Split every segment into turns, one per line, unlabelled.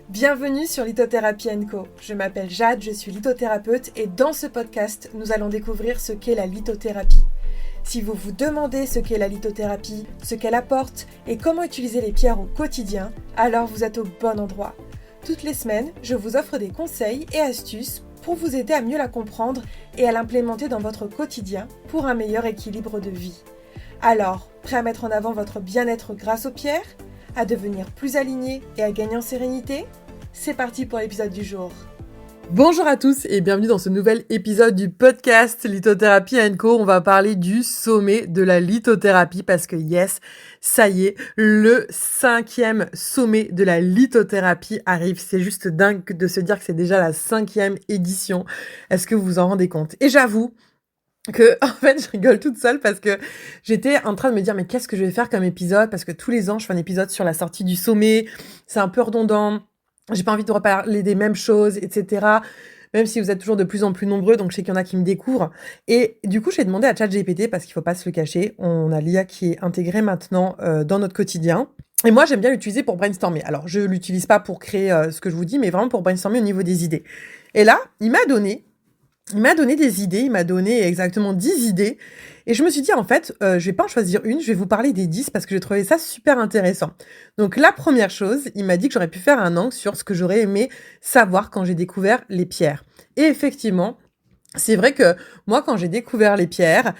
Bienvenue sur Lithothérapie & Co. Je m'appelle Jade, je suis lithothérapeute et dans ce podcast, nous allons découvrir ce qu'est la lithothérapie. Si vous vous demandez ce qu'est la lithothérapie, ce qu'elle apporte et comment utiliser les pierres au quotidien, alors vous êtes au bon endroit. Toutes les semaines, je vous offre des conseils et astuces pour vous aider à mieux la comprendre et à l'implémenter dans votre quotidien pour un meilleur équilibre de vie. Alors, prêt à mettre en avant votre bien-être grâce aux pierres ? À devenir plus aligné et à gagner en sérénité ? C'est parti pour l'épisode du jour.
Bonjour à tous et bienvenue dans ce nouvel épisode du podcast Lithothérapie & Co. On va parler du sommet de la lithothérapie parce que yes, ça y est, le 5e sommet de la lithothérapie arrive. C'est juste dingue de se dire que c'est déjà la 5e édition. Est-ce que vous vous en rendez compte ? Et j'avoue que, en fait, je rigole toute seule parce que j'étais en train de me dire, mais qu'est-ce que je vais faire comme épisode ? Parce que tous les ans, je fais un épisode sur la sortie du sommet. C'est un peu redondant. J'ai pas envie de reparler des mêmes choses, etc. Même si vous êtes toujours de plus en plus nombreux, donc je sais qu'il y en a qui me découvrent. Et du coup, j'ai demandé à ChatGPT, parce qu'il faut pas se le cacher, on a l'IA qui est intégrée maintenant dans notre quotidien. Et moi, j'aime bien l'utiliser pour brainstormer. Alors, je l'utilise pas pour créer ce que je vous dis, mais vraiment pour brainstormer au niveau des idées. Et là, il m'a donné des idées, il m'a donné exactement 10 idées. Et je me suis dit, en fait, je vais pas en choisir une, je vais vous parler des 10 parce que j'ai trouvé ça super intéressant. Donc, la première chose, il m'a dit que j'aurais pu faire un angle sur ce que j'aurais aimé savoir quand j'ai découvert les pierres. Et effectivement, c'est vrai que moi, quand j'ai découvert les pierres,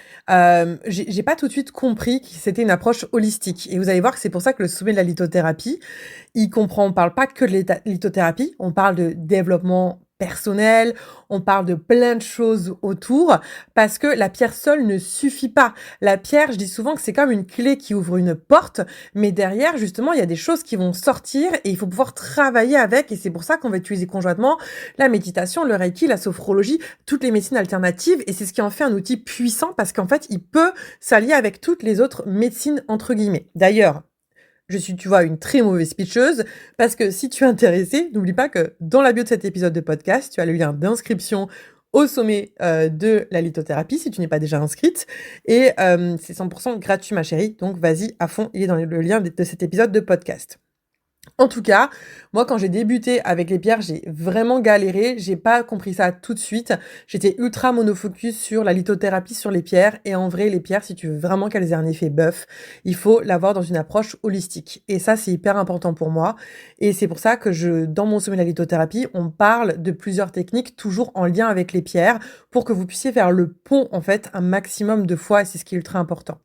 j'ai pas tout de suite compris que c'était une approche holistique. Et vous allez voir que c'est pour ça que le sommet de la lithothérapie, on parle pas que de lithothérapie, on parle de développement personnel, on parle de plein de choses autour, parce que la pierre seule ne suffit pas. La pierre, je dis souvent que c'est comme une clé qui ouvre une porte, mais derrière, justement, il y a des choses qui vont sortir et il faut pouvoir travailler avec, et c'est pour ça qu'on va utiliser conjointement la méditation, le reiki, la sophrologie, toutes les médecines alternatives, et c'est ce qui en fait un outil puissant, parce qu'en fait, il peut s'allier avec toutes les autres médecines, entre guillemets. D'ailleurs, je suis, tu vois, une très mauvaise pitcheuse, parce que si tu es intéressé, n'oublie pas que dans la bio de cet épisode de podcast, tu as le lien d'inscription au sommet de la lithothérapie, si tu n'es pas déjà inscrite, et c'est 100% gratuit, ma chérie, donc vas-y à fond, il est dans le lien de cet épisode de podcast. En tout cas, moi, quand j'ai débuté avec les pierres, j'ai vraiment galéré. J'ai pas compris ça tout de suite. J'étais ultra monofocus sur la lithothérapie, sur les pierres. Et en vrai, les pierres, si tu veux vraiment qu'elles aient un effet bœuf, il faut l'avoir dans une approche holistique. Et ça, c'est hyper important pour moi. Et c'est pour ça que dans mon sommet de la lithothérapie, on parle de plusieurs techniques toujours en lien avec les pierres pour que vous puissiez faire le pont, en fait, un maximum de fois. Et c'est ce qui est ultra important.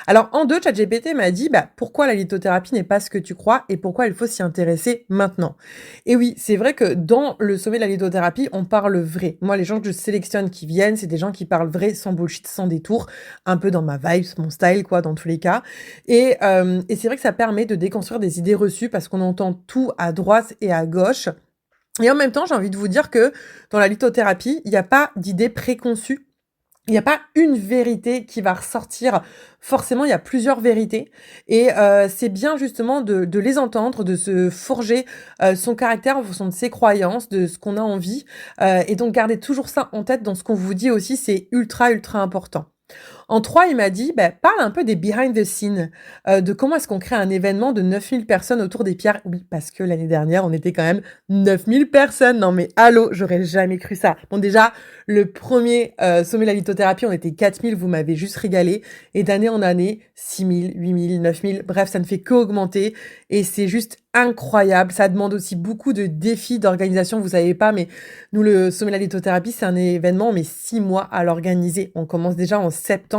Alors, en deux, ChatGPT m'a dit pourquoi la lithothérapie n'est pas ce que tu crois et pourquoi il faut s'y intéresser maintenant. Et oui, c'est vrai que dans le sommet de la lithothérapie, on parle vrai. Moi, les gens que je sélectionne qui viennent, c'est des gens qui parlent vrai, sans bullshit, sans détour, un peu dans ma vibe, mon style, quoi, dans tous les cas. Et c'est vrai que ça permet de déconstruire des idées reçues parce qu'on entend tout à droite et à gauche. Et en même temps, j'ai envie de vous dire que dans la lithothérapie, il n'y a pas d'idées préconçues. Il n'y a pas une vérité qui va ressortir. Forcément, il y a plusieurs vérités. Et c'est bien justement de les entendre, de se forger son caractère en fonction de ses croyances, de ce qu'on a envie. Et donc, gardez toujours ça en tête dans ce qu'on vous dit aussi. C'est ultra, ultra important. En 3, il m'a dit, parle un peu des behind the scenes, de comment est-ce qu'on crée un événement de 9000 personnes autour des pierres. Oui, parce que l'année dernière, on était quand même 9000 personnes. Non mais allô, j'aurais jamais cru ça. Bon déjà, le premier sommet de la lithothérapie, on était 4000, vous m'avez juste régalé. Et d'année en année, 6000, 8000, 9000, bref, ça ne fait qu'augmenter. Et c'est juste incroyable. Ça demande aussi beaucoup de défis d'organisation. Vous savez pas, mais nous, le sommet de la lithothérapie, c'est un événement, mais 6 mois à l'organiser. On commence déjà en septembre.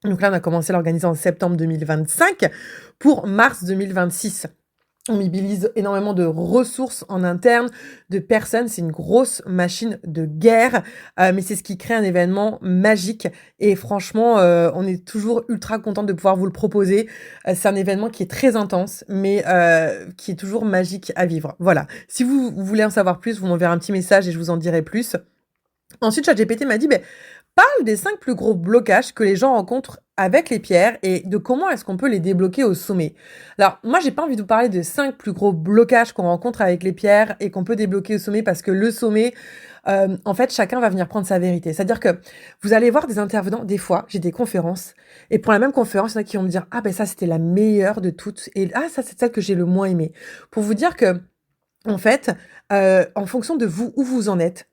Donc là, on a commencé à l'organiser en septembre 2025 pour mars 2026. On mobilise énormément de ressources en interne, de personnes. C'est une grosse machine de guerre, mais c'est ce qui crée un événement magique. Et franchement, on est toujours ultra content de pouvoir vous le proposer. C'est un événement qui est très intense, mais qui est toujours magique à vivre. Voilà. Si vous voulez en savoir plus, vous m'enverrez un petit message et je vous en dirai plus. Ensuite, ChatGPT m'a dit, parle des 5 plus gros blocages que les gens rencontrent avec les pierres et de comment est-ce qu'on peut les débloquer au sommet. Alors, moi, j'ai pas envie de vous parler de 5 plus gros blocages qu'on rencontre avec les pierres et qu'on peut débloquer au sommet parce que le sommet, en fait, chacun va venir prendre sa vérité. C'est-à-dire que vous allez voir des intervenants, des fois, j'ai des conférences et pour la même conférence, il y en a qui vont me dire, ça, c'était la meilleure de toutes et ça, c'est celle que j'ai le moins aimée. Pour vous dire que en fait, en fonction de vous, où vous en êtes,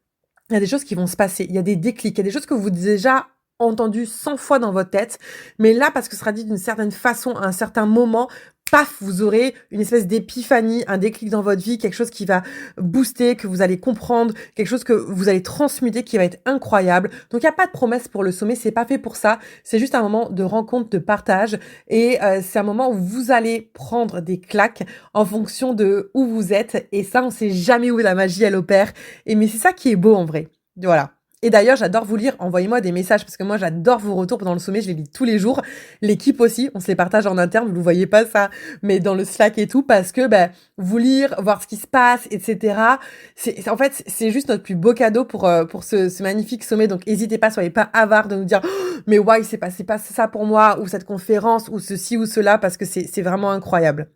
il y a des choses qui vont se passer, il y a des déclics, il y a des choses que vous avez déjà entendues 100 fois dans votre tête, mais là, parce que ce sera dit d'une certaine façon, à un certain moment, paf, vous aurez une espèce d'épiphanie, un déclic dans votre vie, quelque chose qui va booster, que vous allez comprendre, quelque chose que vous allez transmuter qui va être incroyable. Donc, il n'y a pas de promesse pour le sommet, c'est pas fait pour ça. C'est juste un moment de rencontre, de partage et c'est un moment où vous allez prendre des claques en fonction de où vous êtes et ça, on sait jamais où la magie, elle opère. Et mais c'est ça qui est beau en vrai. Voilà. Et d'ailleurs, j'adore vous lire. Envoyez-moi des messages parce que moi, j'adore vos retours pendant le sommet. Je les lis tous les jours. L'équipe aussi, on se les partage en interne. Vous ne voyez pas ça, mais dans le Slack et tout, parce que vous lire, voir ce qui se passe, etc. En fait, c'est juste notre plus beau cadeau pour ce magnifique sommet. Donc, n'hésitez pas, soyez pas avares de nous dire oh, mais ouais, c'est pas ça pour moi, ou cette conférence, ou ceci ou cela, parce que c'est vraiment incroyable.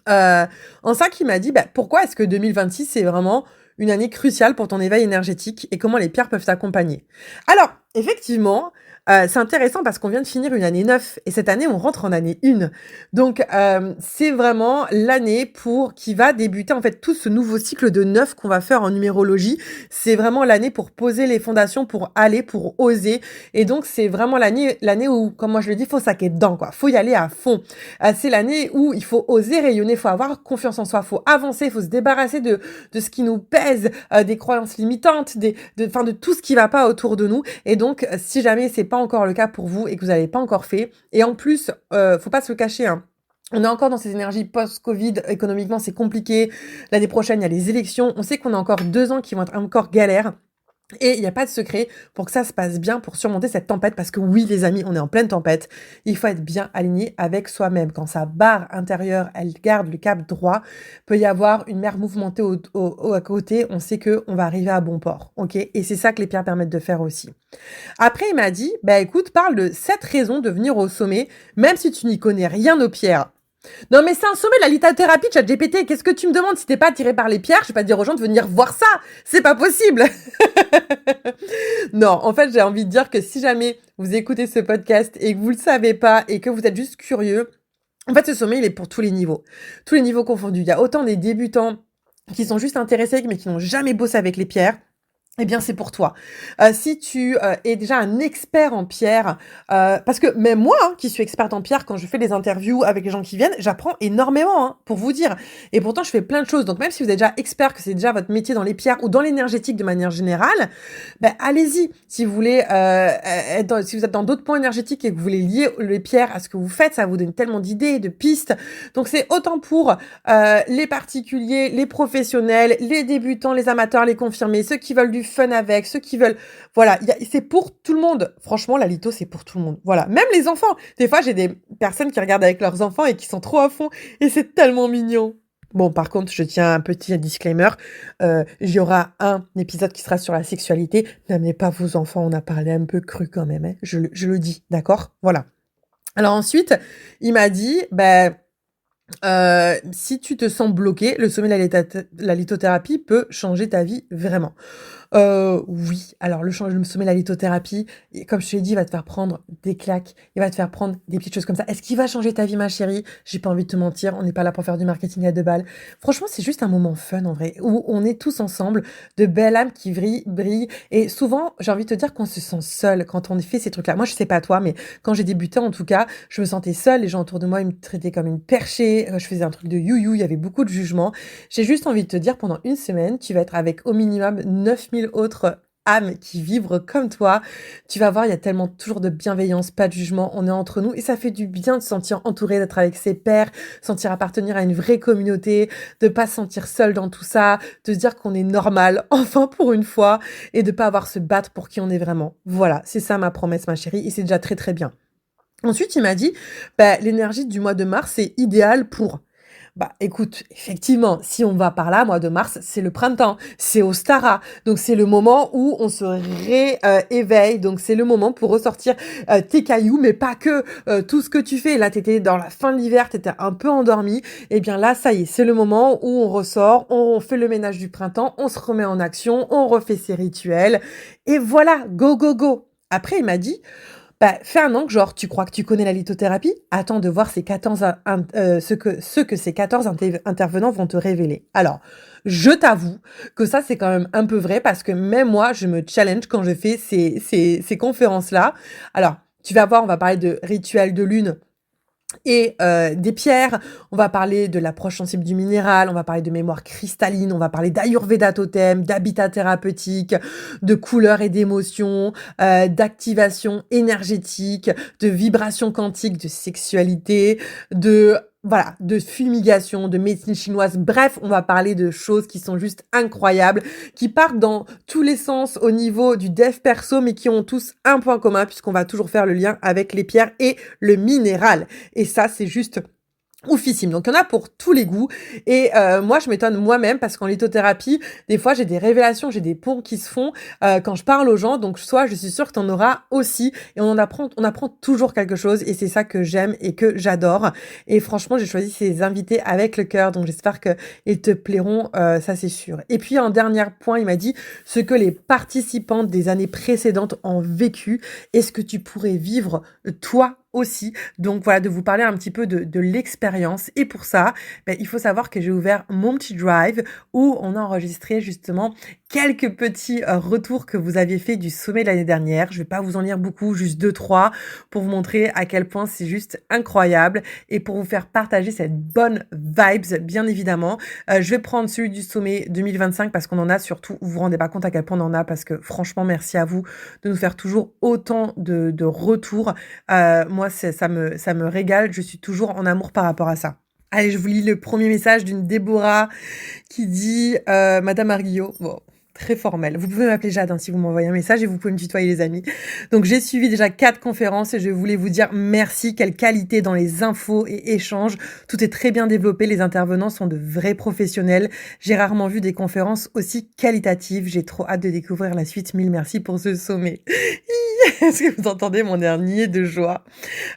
En ça, qui m'a dit pourquoi est-ce que 2026 c'est vraiment une année cruciale pour ton éveil énergétique et comment les pierres peuvent t'accompagner. Alors, effectivement, c'est intéressant parce qu'on vient de finir une année 9 et cette année, on rentre en année 1. Donc, c'est vraiment l'année qui va débuter en fait tout ce nouveau cycle de 9 qu'on va faire en numérologie. C'est vraiment l'année pour poser les fondations, pour aller, pour oser. Et donc, c'est vraiment l'année où, comme moi je le dis, faut saquer dedans, quoi. Faut y aller à fond. C'est l'année où il faut oser rayonner, faut avoir confiance en soi, faut avancer, faut se débarrasser de ce qui nous pèse, des croyances limitantes, de tout ce qui va pas autour de nous. Et donc, si jamais c'est pas encore le cas pour vous et que vous n'avez pas encore fait, et en plus, faut pas se le cacher, hein, on est encore dans ces énergies post-Covid, économiquement c'est compliqué, l'année prochaine il y a les élections, on sait qu'on a encore 2 ans qui vont être encore galères. Et il n'y a pas de secret pour que ça se passe bien, pour surmonter cette tempête, parce que oui, les amis, on est en pleine tempête. Il faut être bien aligné avec soi-même. Quand sa barre intérieure, elle garde le cap droit, peut y avoir une mer mouvementée à côté, on sait qu'on va arriver à bon port. Ok. Et c'est ça que les pierres permettent de faire aussi. Après, il m'a dit, écoute, parle de 7 raisons de venir au sommet, même si tu n'y connais rien aux pierres. Non, mais c'est un sommet, la lithothérapie, ChatGPT. Qu'est-ce que tu me demandes si t'es pas attiré par les pierres? Je vais pas dire aux gens de venir voir ça. C'est pas possible. Non, en fait, j'ai envie de dire que si jamais vous écoutez ce podcast et que vous le savez pas et que vous êtes juste curieux, en fait, ce sommet, il est pour tous les niveaux. Tous les niveaux confondus. Il y a autant des débutants qui sont juste intéressés mais qui n'ont jamais bossé avec les pierres. Eh bien, c'est pour toi. Si tu es déjà un expert en pierre, parce que même moi, hein, qui suis experte en pierre, quand je fais des interviews avec les gens qui viennent, j'apprends énormément, hein, pour vous dire. Et pourtant, je fais plein de choses. Donc, même si vous êtes déjà expert, que c'est déjà votre métier dans les pierres ou dans l'énergétique de manière générale, allez-y. Si vous voulez si vous êtes dans d'autres points énergétiques et que vous voulez lier les pierres à ce que vous faites, ça vous donne tellement d'idées, de pistes. Donc, c'est autant pour les particuliers, les professionnels, les débutants, les amateurs, les confirmés, ceux qui veulent du fun avec, ceux qui veulent... Voilà, c'est pour tout le monde. Franchement, la litho, c'est pour tout le monde. Voilà, même les enfants. Des fois, j'ai des personnes qui regardent avec leurs enfants et qui sont trop à fond. Et c'est tellement mignon. Bon, par contre, je tiens un petit disclaimer. Il y aura un épisode qui sera sur la sexualité. N'amenez pas vos enfants, on a parlé un peu cru quand même. Hein. Je le dis, d'accord? Voilà. Alors ensuite, il m'a dit... si tu te sens bloqué, le sommet de la lithothérapie peut changer ta vie vraiment. Oui, alors le sommet de la lithothérapie, comme je te l'ai dit, il va te faire prendre des claques, il va te faire prendre des petites choses comme ça. Est-ce qu'il va changer ta vie, ma chérie? J'ai pas envie de te mentir, on n'est pas là pour faire du marketing à 2 balles. Franchement, c'est juste un moment fun en vrai, où on est tous ensemble, de belles âmes qui brillent. Et souvent, j'ai envie de te dire qu'on se sent seul quand on fait ces trucs-là. Moi, je sais pas toi, mais quand j'ai débuté, en tout cas, je me sentais seule. Les gens autour de moi, ils me traitaient comme une perchée. Je faisais un truc de you-you, il y avait beaucoup de jugement. J'ai juste envie de te dire, pendant une semaine, tu vas être avec au minimum 9000 autres âmes qui vibrent comme toi. Tu vas voir, il y a tellement toujours de bienveillance, pas de jugement, on est entre nous et ça fait du bien de se sentir entouré, d'être avec ses pairs, sentir appartenir à une vraie communauté, de pas se sentir seul dans tout ça, de se dire qu'on est normal, enfin pour une fois, et de pas avoir à se battre pour qui on est vraiment. Voilà, c'est ça ma promesse, ma chérie, et c'est déjà très très bien. Ensuite, il m'a dit, l'énergie du mois de mars est idéale pour... écoute, effectivement, si on va par là, mois de mars, c'est le printemps, c'est Ostara. Donc, c'est le moment où on se rééveille. Donc, c'est le moment pour ressortir tes cailloux, mais pas que tout ce que tu fais. Là, t'étais dans la fin de l'hiver, t'étais un peu endormi. Eh bien là, ça y est, c'est le moment où on ressort, on fait le ménage du printemps, on se remet en action, on refait ses rituels. Et voilà, go, go, go. Après, il m'a dit... Bah, fais un angle, genre, tu crois que tu connais la lithothérapie? Attends de voir ce que ces 14 intervenants vont te révéler. Alors, je t'avoue que ça, c'est quand même un peu vrai parce que même moi, je me challenge quand je fais ces conférences-là. Alors, tu vas voir, on va parler de rituel de lune et des pierres, on va parler de l'approche sensible du minéral, on va parler de mémoire cristalline, on va parler d'ayurveda totem, d'habitat thérapeutique, de couleurs et d'émotions, d'activation énergétique, de vibration quantique, de sexualité, de fumigation, de médecine chinoise. Bref, on va parler de choses qui sont juste incroyables, qui partent dans tous les sens au niveau du dev perso, mais qui ont tous un point commun puisqu'on va toujours faire le lien avec les pierres et le minéral. Et ça, c'est juste oufissime. Donc, il y en a pour tous les goûts. Et moi, je m'étonne moi-même parce qu'en lithothérapie, des fois, j'ai des révélations, j'ai des ponts qui se font quand je parle aux gens. Donc, soit je suis sûre que tu en auras aussi. Et on apprend toujours quelque chose. Et c'est ça que j'aime et que j'adore. Et franchement, j'ai choisi ces invités avec le cœur. Donc, j'espère qu'ils te plairont. Ça, c'est sûr. Et puis, en dernier point, il m'a dit ce que les participantes des années précédentes ont vécu. Est-ce que tu pourrais vivre toi aussi. Donc voilà, de vous parler un petit peu de l'expérience. Et pour ça, il faut savoir que j'ai ouvert mon petit drive où on a enregistré justement quelques petits retours que vous aviez fait du sommet de l'année dernière. Je vais pas vous en lire beaucoup, juste 2-3 pour vous montrer à quel point c'est juste incroyable et pour vous faire partager cette bonne vibes, bien évidemment. Je vais prendre celui du sommet 2025 parce qu'on en a surtout, vous vous rendez pas compte à quel point on en a parce que franchement, merci à vous de nous faire toujours autant de retours. Moi, ça me régale. Je suis toujours en amour par rapport à ça. Allez, je vous lis le premier message d'une Déborah qui dit Madame Arguillot. Bon, très formel. Vous pouvez m'appeler Jade si vous m'envoyez un message et vous pouvez me tutoyer les amis. Donc j'ai suivi déjà 4 conférences et je voulais vous dire merci, quelle qualité dans les infos et échanges. Tout est très bien développé, les intervenants sont de vrais professionnels. J'ai rarement vu des conférences aussi qualitatives. J'ai trop hâte de découvrir la suite. Mille merci pour ce sommet. Est-ce que vous entendez mon air niais de joie?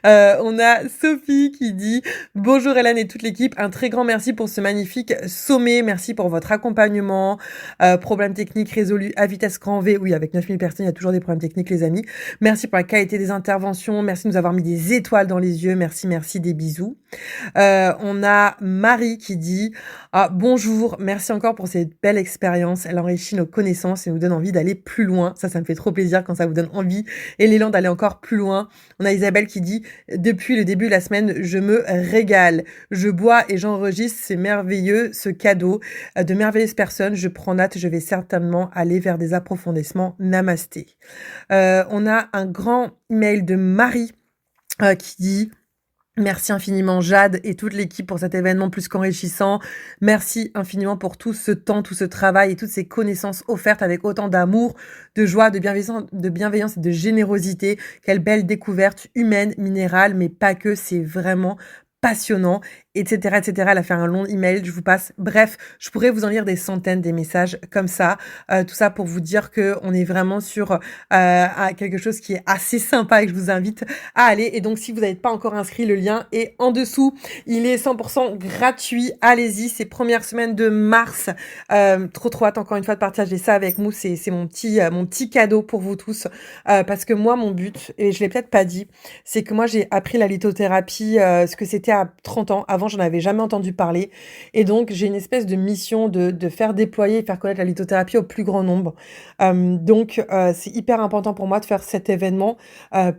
On a Sophie qui dit « Bonjour Hélène et toute l'équipe, un très grand merci pour ce magnifique sommet, merci pour votre accompagnement, problèmes techniques résolus à vitesse grand V, oui avec 9000 personnes il y a toujours des problèmes techniques les amis, merci pour la qualité des interventions, merci de nous avoir mis des étoiles dans les yeux, merci, des bisous. » On a Marie qui dit « Bonjour, merci encore pour cette belle expérience, elle enrichit nos connaissances et nous donne envie d'aller plus loin. » Ça me fait trop plaisir quand ça vous donne envie et l'élan d'aller encore plus loin. On a Isabelle qui dit « Depuis le début de la semaine, je me régale. Je bois et j'enregistre, c'est merveilleux ce cadeau. De merveilleuses personnes, je prends note, je vais certainement aller vers des approfondissements. Namasté. » On a un grand email de Marie qui dit « Merci infiniment Jade et toute l'équipe pour cet événement plus qu'enrichissant. Merci infiniment pour tout ce temps, tout ce travail et toutes ces connaissances offertes avec autant d'amour, de joie, de bienveillance et de générosité. Quelle belle découverte humaine, minérale, mais pas que, c'est vraiment passionnant, etc., etc. Elle a fait un long email, je vous passe. Bref, je pourrais vous en lire des centaines des messages comme ça. Tout ça pour vous dire que on est vraiment sur quelque chose qui est assez sympa et que je vous invite à aller. Et donc, si vous n'êtes pas encore inscrit, le lien est en dessous. Il est 100% gratuit. Allez-y, c'est première semaine de mars. Trop hâte encore une fois de partager ça avec vous. C'est mon petit cadeau pour vous tous. Parce que moi, mon but, et je l'ai peut-être pas dit, c'est que moi, j'ai appris la lithothérapie, ce que c'était à 30 ans. Avant, j'en avais jamais entendu parler. Et donc, j'ai une espèce de mission de faire déployer et faire connaître la lithothérapie au plus grand nombre. Donc, c'est hyper important pour moi de faire cet événement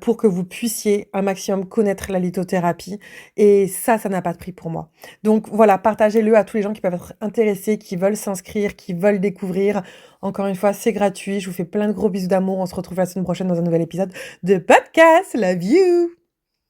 pour que vous puissiez un maximum connaître la lithothérapie. Et ça n'a pas de prix pour moi. Donc, voilà, partagez-le à tous les gens qui peuvent être intéressés, qui veulent s'inscrire, qui veulent découvrir. Encore une fois, c'est gratuit. Je vous fais plein de gros bisous d'amour. On se retrouve la semaine prochaine dans un nouvel épisode de podcast. Love you!